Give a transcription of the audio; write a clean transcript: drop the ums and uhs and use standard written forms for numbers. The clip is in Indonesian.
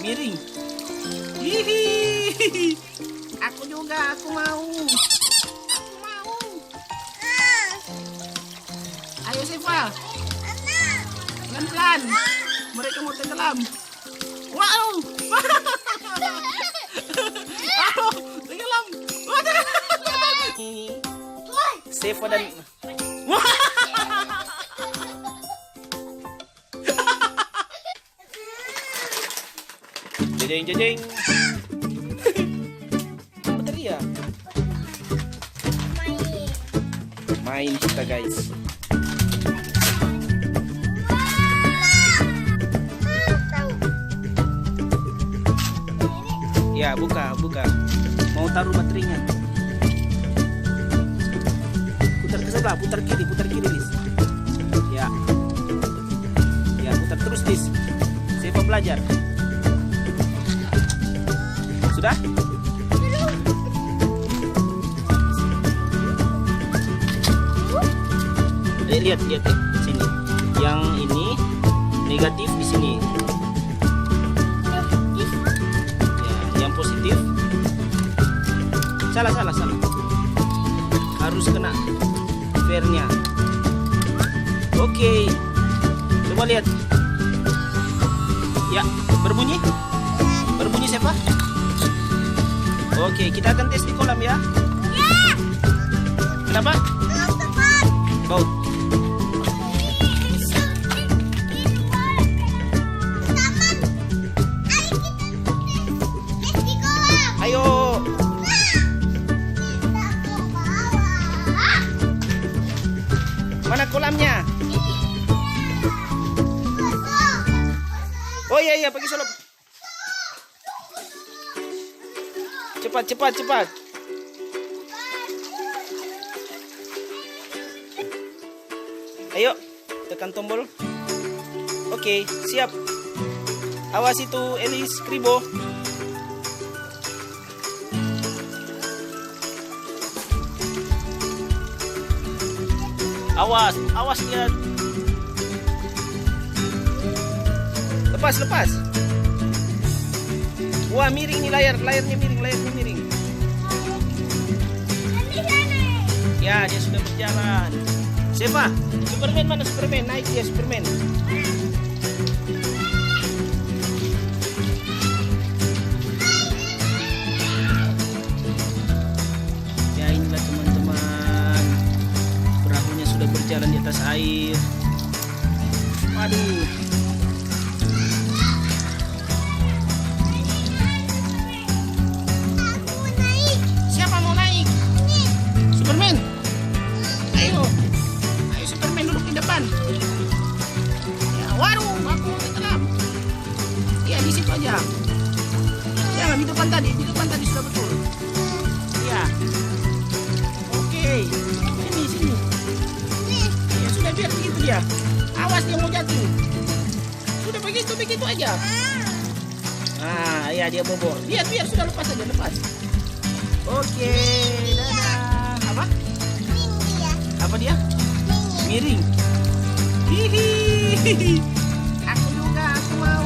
Miring. Hihi. Aku juga, aku mau. Aku mau. Ayo Zefa. Pelan-pelan. Mereka mau tenggelam. Wow. Tenggelam. Zefa dan jeng. Apa tadi ya? Main kita guys. Ya buka. Mau taruh baterainya. Putar ke sebelah, putar kiri Lis. Ya, putar terus Lis. Zefa belajar. Sudah? Lihat sini. Yang ini negatif di sini. Ya, yang positif. Salah. Harus kena fairnya. Oke. Coba lihat. Ya, berbunyi Zefa. Oke, kita akan tes di kolam ya. Ya. Kenapa? Baut. Ayo. Mana kolamnya? Oh iya, pergi solop. Cepat. Ayo, tekan tombol. Oke, siap. Awas itu Elis Kribo. Awas dia. Lepas. Wah, miring nih layarnya miring. Ya, dia sudah berjalan. Zefa, Superman mana Superman? Naik dia Superman. Ya, inilah teman-teman. Perahunya sudah berjalan di atas air. Waduh. Siapa mau naik? Superman. Ayo Superman duduk di depan. Ya, waduh, aku tenggelam. Ya, di situ aja. Jangan di depan tadi sudah betul. Ya. Oke. Sini. Ya sudah, biar begitu dia. Awas dia mau jatuh. Sudah begitu aja. Ya dia bobo. Biar sudah lepas aja. Oke, dadah. Apa? Apa dia? Miring. Hihi. Aku juga, aku mau.